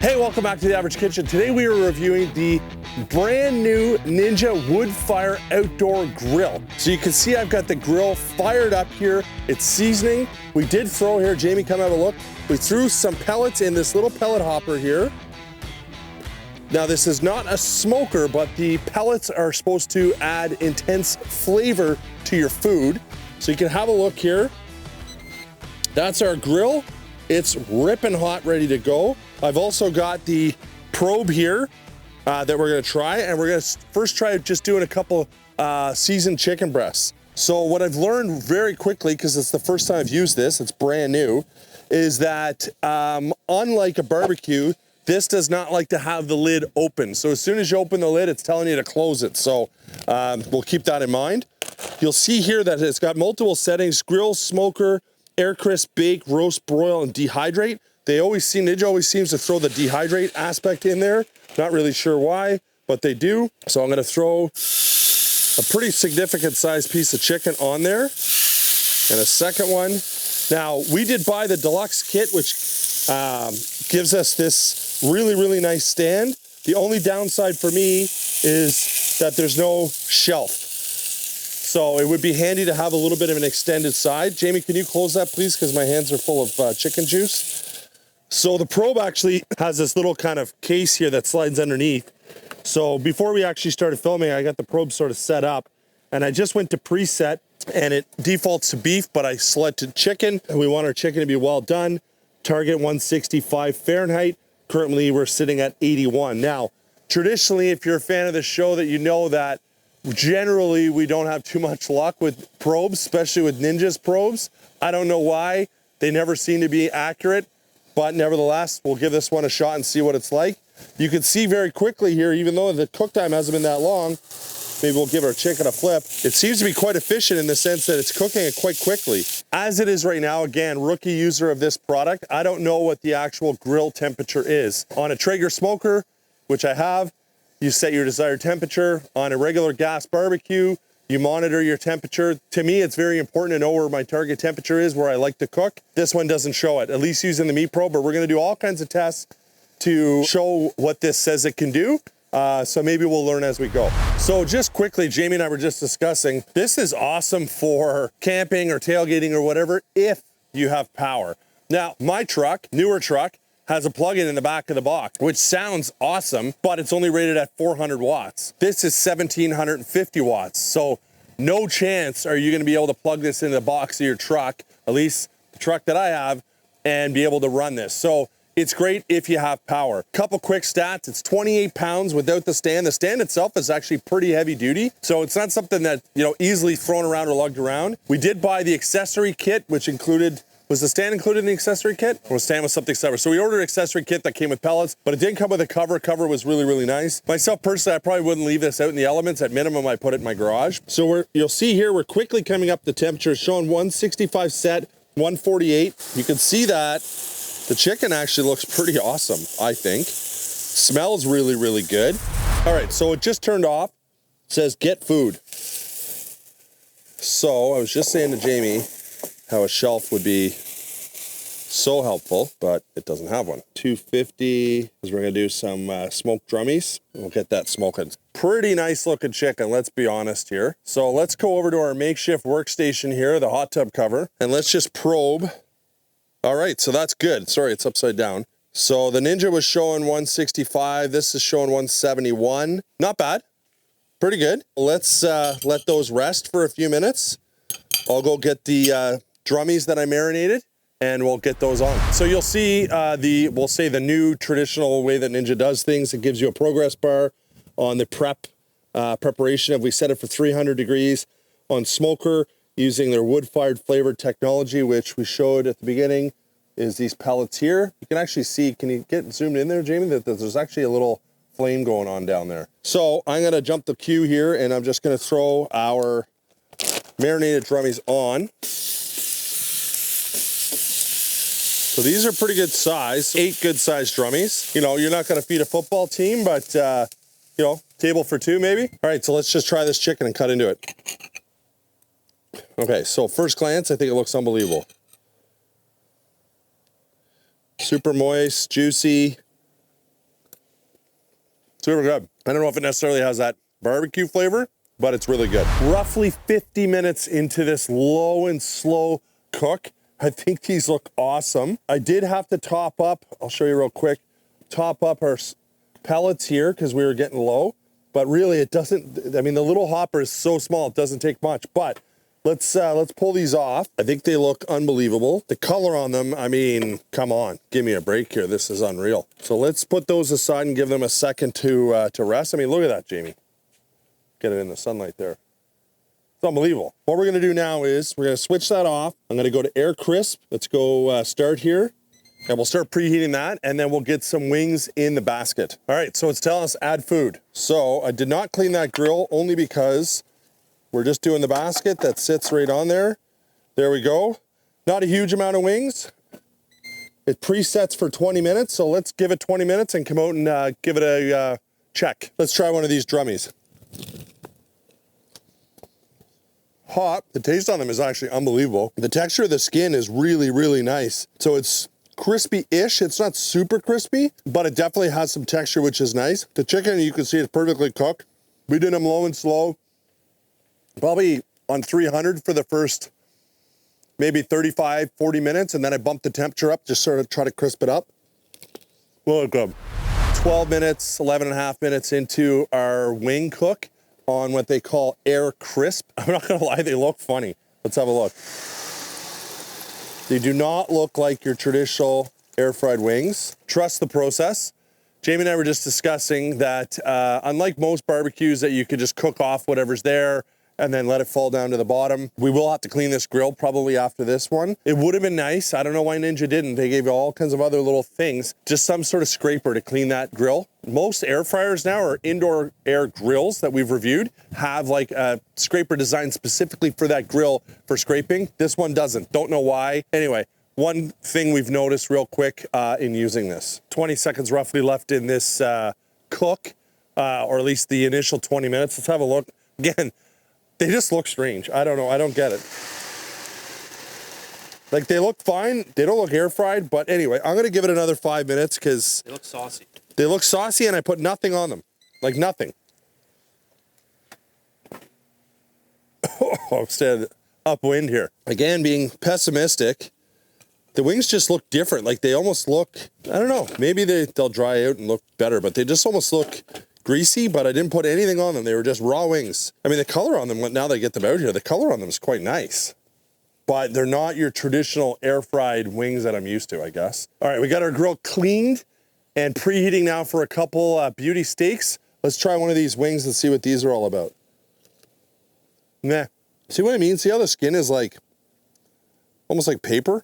Hey, welcome back to The Average Kitchen. Today we are reviewing the brand new Ninja Woodfire Outdoor Grill. So you can see I've got the grill fired up here. It's seasoning. We did throw here, Jamie, come have a look. We threw some pellets in this little pellet hopper here. Now this is not a smoker, but the pellets are supposed to add intense flavor to your food. So you can have a look here. That's our grill. It's ripping hot, ready to go. I've also got the probe here that we're gonna try, and we're gonna first try just doing a couple seasoned chicken breasts. So what I've learned very quickly, because it's the first time I've used this, it's brand new, is that unlike a barbecue, this does not like to have the lid open. So as soon as you open the lid, it's telling you to close it. So we'll keep that in mind. You'll see here that it's got multiple settings: grill, smoker, air crisp, bake, roast, broil, and dehydrate. Ninja always seems to throw the dehydrate aspect in there. Not really sure why, but they do. So I'm gonna throw a pretty significant sized piece of chicken on there, and a second one. Now, we did buy the deluxe kit, which gives us this really, really nice stand. The only downside for me is that there's no shelf. So it would be handy to have a little bit of an extended side. Jamie, can you close that, please? Because my hands are full of chicken juice. So the probe actually has this little kind of case here that slides underneath. So before we actually started filming, I got the probe sort of set up, and I just went to preset, and it defaults to beef, but I selected chicken, and we want our chicken to be well done. Target 165 Fahrenheit. Currently we're sitting at 81. Now, traditionally, if you're a fan of the show, that you know that generally we don't have too much luck with probes, especially with Ninja's probes. I don't know why. They never seem to be accurate, but nevertheless, we'll give this one a shot and see what it's like. You can see very quickly here, even though the cook time hasn't been that long, maybe we'll give our chicken a flip. It seems to be quite efficient in the sense that it's cooking it quite quickly. As it is right now, again, rookie user of this product, I don't know what the actual grill temperature is. On a Traeger smoker, which I have, you set your desired temperature. On a regular gas barbecue, you monitor your temperature. To me, it's very important to know where my target temperature is, where I like to cook. This one doesn't show it, at least using the meat probe, but we're gonna do all kinds of tests to show what this says it can do. So maybe we'll learn as we go. So just quickly, Jamie and I were just discussing, this is awesome for camping or tailgating or whatever, if you have power. Now, my truck, newer truck, has a plug-in in the back of the box, which sounds awesome, but it's only rated at 400 watts. This is 1750 watts. So no chance are you gonna be able to plug this into the box of your truck, at least the truck that I have, and be able to run this. So it's great if you have power. Couple quick stats: it's 28 pounds without the stand. The stand itself is actually pretty heavy duty, so it's not something that, you know, easily thrown around or lugged around. We did buy the accessory kit, which included, was the stand included in the accessory kit? Or was the stand with something separate? So we ordered an accessory kit that came with pellets, but it didn't come with a cover. Cover was really, really nice. Myself personally, I probably wouldn't leave this out in the elements. At minimum, I put it in my garage. So you'll see here, we're quickly coming up the temperature, showing 165 set, 148. You can see that the chicken actually looks pretty awesome, I think. Smells really, really good. All right, so it just turned off. It says get food. So I was just saying to Jamie how a shelf would be so helpful, but it doesn't have one. 250, because we're gonna do some smoked drummies. We'll get that smoking. Pretty nice looking chicken, let's be honest here. So let's go over to our makeshift workstation here, the hot tub cover, and let's just probe. All right, so that's good. Sorry, it's upside down. So the Ninja was showing 165. This is showing 171. Not bad, pretty good. Let's let those rest for a few minutes. I'll go get the drummies that I marinated, and we'll get those on. So you'll see we'll say the new traditional way that Ninja does things. It gives you a progress bar on the preparation. If we set it for 300 degrees on smoker, using their wood-fired flavored technology, which we showed at the beginning, is these pellets here. You can actually see, can you get zoomed in there, Jamie, that there's actually a little flame going on down there. So I'm gonna jump the queue here, and I'm just gonna throw our marinated drummies on. So these are pretty good size, 8 good sized drummies. You know, you're not gonna feed a football team, but you know, table for 2 maybe. All right, so let's just try this chicken and cut into it. Okay, so first glance, I think it looks unbelievable. Super moist, juicy, Super good. I don't know if it necessarily has that barbecue flavor, but it's really good. Roughly 50 minutes into this low and slow cook. I think these look awesome. I did have to top up, I'll show you real quick, top up our pellets here because we were getting low, but really it doesn't, I mean, the little hopper is so small, it doesn't take much, but let's pull these off. I think they look unbelievable. The color on them, I mean, come on, give me a break here. This is unreal. So let's put those aside and give them a second to rest. I mean, look at that, Jamie. Get it in the sunlight there. It's unbelievable. What we're gonna do now is we're gonna switch that off. I'm gonna go to air crisp. Let's go start here. And we'll start preheating that, and then we'll get some wings in the basket. All right, so it's telling us add food. So I did not clean that grill only because we're just doing the basket that sits right on there. There we go. Not a huge amount of wings. It presets for 20 minutes, so let's give it 20 minutes and come out and give it a check. Let's try one of these drummies. Hot. The taste on them is actually unbelievable. The texture of the skin is really, really nice. So it's crispy-ish. It's not super crispy, but it definitely has some texture, which is nice. The chicken, you can see it's perfectly cooked. We did them low and slow, probably on 300 for the first maybe 35, 40 minutes, and then I bumped the temperature up, just sort of try to crisp it up. Well, good. 12 minutes, 11 and a half minutes into our wing cook on what they call air crisp. I'm not gonna lie, they look funny. Let's have a look. They do not look like your traditional air fried wings. Trust the process. Jamie and I were just discussing that unlike most barbecues that you could just cook off whatever's there and then let it fall down to the bottom, we will have to clean this grill probably after this one. It would have been nice. I don't know why Ninja didn't. They gave you all kinds of other little things, just some sort of scraper to clean that grill. Most air fryers now, or indoor air grills that we've reviewed, have like a scraper designed specifically for that grill for scraping. This one doesn't. Don't know why. Anyway, one thing we've noticed real quick in using this. 20 seconds roughly left in this cook, or at least the initial 20 minutes. Let's have a look. Again, they just look strange. I don't know. I don't get it. Like, they look fine. They don't look air fried, but anyway, I'm going to give it another 5 minutes because they look saucy. They look saucy, and I put nothing on them. Like, nothing. Oh, stand upwind here. Again, being pessimistic, the wings just look different. Like, they almost look, I don't know, maybe they'll dry out and look better, but they just almost look greasy, but I didn't put anything on them. They were just raw wings. I mean, the color on them, now that I get them out here, the color on them is quite nice. But they're not your traditional air-fried wings that I'm used to, I guess. All right, we got our grill cleaned and preheating now for a couple beauty steaks. Let's try one of these wings and see what these are all about. Nah. See what I mean? See how the skin is like, almost like paper?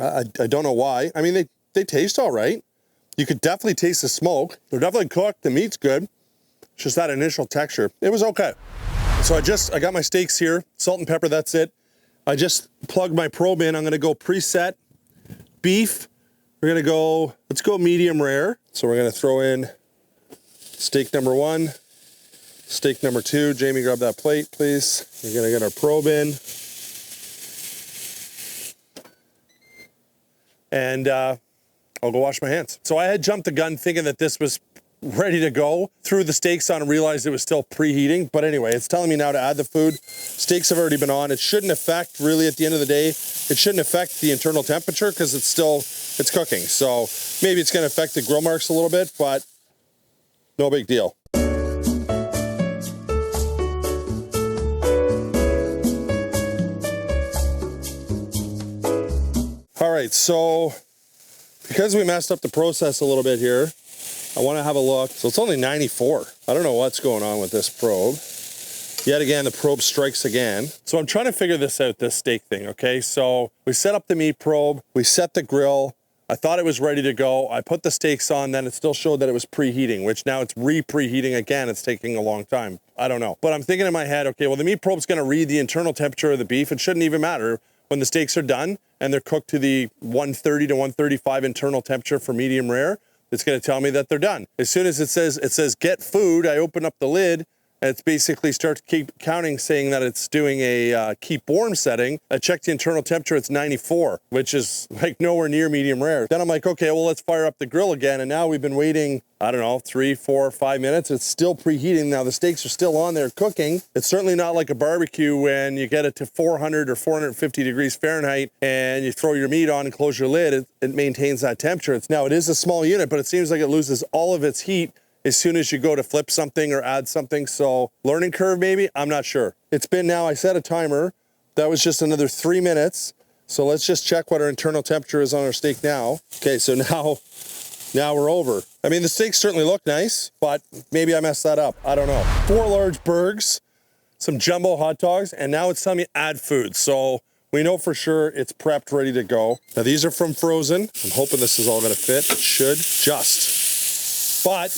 I don't know why. I mean, they taste all right. You could definitely taste the smoke. They're definitely cooked. The meat's good. It's just that initial texture. It was okay. So I got my steaks here, salt and pepper, that's it. I just plugged my probe in. I'm gonna go preset beef. We're gonna go, let's go medium rare. So we're gonna throw in steak number 1, steak number 2. Jamie, grab that plate, please. We're gonna get our probe in. And I'll go wash my hands. So I had jumped the gun thinking that this was ready to go. Threw the steaks on and realized it was still preheating. But anyway, it's telling me now to add the food. Steaks have already been on. It shouldn't affect, really, at the end of the day, it shouldn't affect the internal temperature because it's cooking. So maybe it's gonna affect the grill marks a little bit, but no big deal. All right, so because we messed up the process a little bit here, I want to have a look. So it's only 94. I don't know what's going on with this probe. Yet again, the probe strikes again. So I'm trying to figure this out, this steak thing, okay? So we set up the meat probe, we set the grill. I thought it was ready to go. I put the steaks on, then it still showed that it was preheating, which now it's re-preheating again. It's taking a long time. I don't know. But I'm thinking in my head, okay, well, the meat probe's going to read the internal temperature of the beef. It shouldn't even matter when the steaks are done and they're cooked to the 130 to 135 internal temperature for medium rare. It's going to tell me that they're done. As soon as it says get food, I open up the lid It's basically starts keep counting, saying that it's doing a keep warm setting. I checked the internal temperature, it's 94, which is like nowhere near medium rare. Then I'm like, okay, well, let's fire up the grill again. And now we've been waiting, I don't know, 3, 4, 5 minutes. It's still preheating. Now the steaks are still on there cooking. It's certainly not like a barbecue when you get it to 400 or 450 degrees Fahrenheit and you throw your meat on and close your lid. It maintains that temperature. Now it is a small unit, but it seems like it loses all of its heat as soon as you go to flip something or add something. So learning curve maybe, I'm not sure. It's been now, I set a timer. That was just another 3 minutes. So let's just check what our internal temperature is on our steak now. Okay, so now we're over. I mean, the steaks certainly look nice, but maybe I messed that up. I don't know. 4 large burgers, some jumbo hot dogs, and now it's telling me add food. So we know for sure it's prepped, ready to go. Now these are from frozen. I'm hoping this is all gonna fit. It should just, but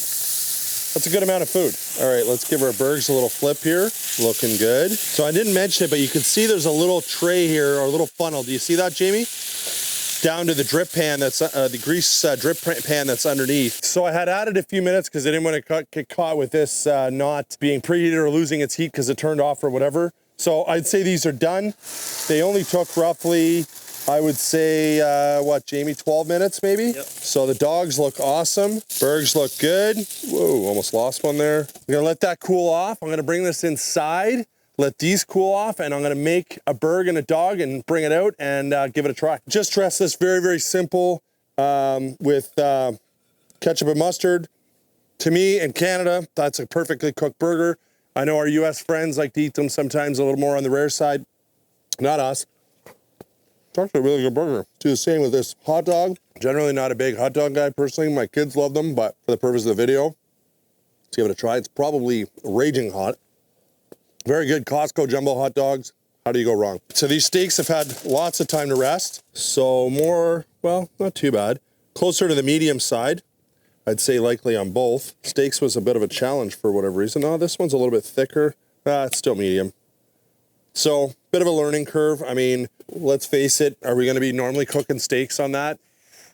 that's a good amount of food. All right, let's give our burgers a little flip here. Looking good. So I didn't mention it, but you can see there's a little tray here, or a little funnel. Do you see that, Jamie? Down to the drip pan that's, the grease drip pan that's underneath. So I had added a few minutes because I didn't want to get caught with this not being preheated or losing its heat because it turned off or whatever. So I'd say these are done. They only took roughly, I would say, what, Jamie, 12 minutes maybe? Yep. So the dogs look awesome. Burgers look good. Whoa, almost lost one there. I'm gonna let that cool off. I'm gonna bring this inside, let these cool off, and I'm gonna make a burger and a dog and bring it out and give it a try. Just dress this very, very simple with ketchup and mustard. To me, in Canada, that's a perfectly cooked burger. I know our US friends like to eat them sometimes a little more on the rare side. Not us. It's actually a really good burger. Do the same with this hot dog. Generally not a big hot dog guy personally. My kids love them, but for the purpose of the video, let's give it a try. It's probably raging hot. Very good Costco jumbo hot dogs. How do you go wrong? So these steaks have had lots of time to rest. So more, well, not too bad. Closer to the medium side. I'd say likely on both. Steaks was a bit of a challenge for whatever reason. Oh, this one's a little bit thicker. It's still medium. So, bit of a learning curve. I mean, let's face it, are we gonna be normally cooking steaks on that?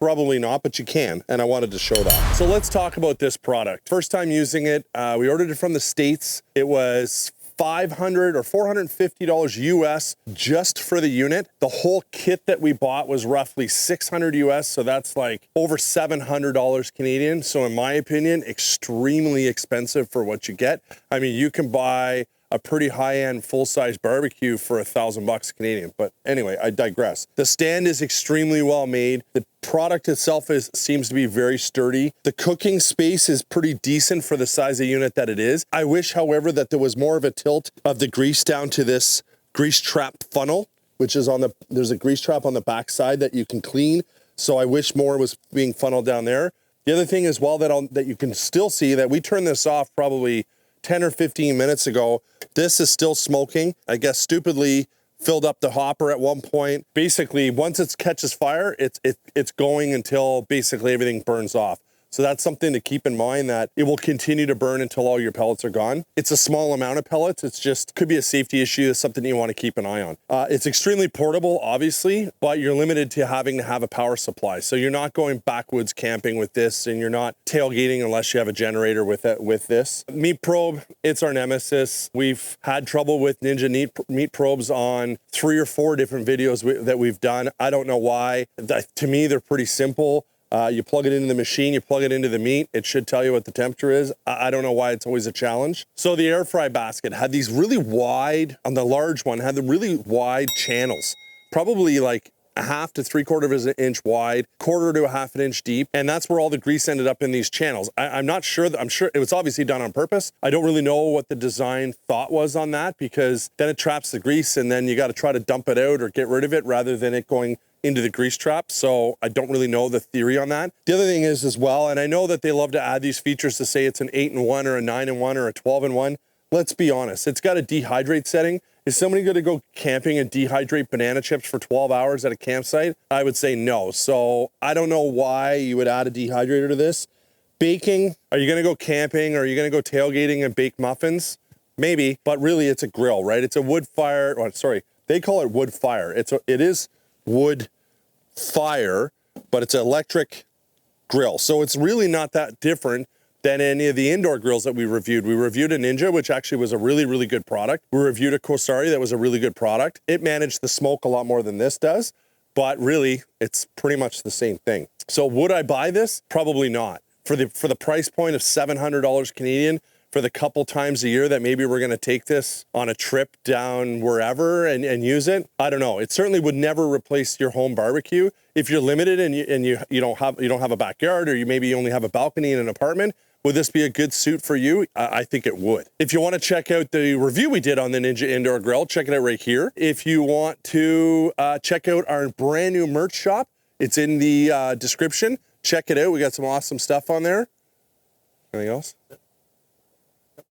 Probably not, but you can, and I wanted to show that. So let's talk about this product. First time using it, we ordered it from the States. It was $500 or $450 US just for the unit. The whole kit that we bought was roughly $600 US, so that's like over $700 Canadian. So in my opinion, extremely expensive for what you get. I mean, you can buy a pretty high-end full-size barbecue for $1,000 Canadian. But anyway, I digress. The stand is extremely well made. The product itself seems to be very sturdy. The cooking space is pretty decent for the size of unit that it is. I wish, however, that there was more of a tilt of the grease down to this grease trap funnel, which is there's a grease trap on the back side that you can clean. So I wish more was being funneled down there. The other thing as well that you can still see that we turned this off probably 10 or 15 minutes ago. This is still smoking. I guess stupidly filled up the hopper at one point. Basically, once it catches fire, it's going until basically everything burns off. So that's something to keep in mind, that it will continue to burn until all your pellets are gone. It's a small amount of pellets. It's just, could be a safety issue. It's something you want to keep an eye on. It's extremely portable, obviously, but you're limited to having to have a power supply. So you're not going backwoods camping with this, and you're not tailgating unless you have a generator with this. Meat probe, it's our nemesis. We've had trouble with Ninja meat probes on 3 or 4 different videos that we've done. I don't know why. To me, they're pretty simple. You plug it into the machine, you plug it into the meat, it should tell you what the temperature is. I don't know why it's always a challenge. So the air fry basket had these really wide, on the large one, had the really wide channels, probably like 1/2 to 3/4 inch wide, 1/4 to 1/2 inch deep. And that's where all the grease ended up in these channels. I'm not sure, I'm sure it was obviously done on purpose. I don't really know what the design thought was on that, because then it traps the grease and then you got to try to dump it out or get rid of it rather than it going into the grease trap. So I don't really know the theory on that. The other thing is as well, and I know that they love to add these features to say it's an 8-in-1 or a 9-in-1 or a 12-in-1. Let's be honest, it's got a dehydrate setting. Is somebody going to go camping and dehydrate banana chips for 12 hours at a campsite? I would say no. So I don't know why you would add a dehydrator to this. Baking, are you going to go camping? Or are you going to go tailgating and bake muffins? Maybe, but really it's a grill, right? It's a wood fire, oh, sorry, they call it wood fire. It is wood fire, but it's an electric grill. So it's really not that different than any of the indoor grills that we reviewed. We reviewed a Ninja, which actually was a really, really good product. We reviewed a COSORI that was a really good product. It managed the smoke a lot more than this does, but really it's pretty much the same thing. So would I buy this? Probably not. For the price point of $700 Canadian, for the couple times a year that maybe we're gonna take this on a trip down wherever and use it, I don't know. It certainly would never replace your home barbecue. If you're limited and you don't have a backyard, or you maybe only have a balcony in an apartment, would this be a good suit for you? I think it would. If you want to check out the review we did on the Ninja Indoor Grill, check it out right here. If you want to check out our brand new merch shop, it's in the description. Check it out. We got some awesome stuff on there. Anything else?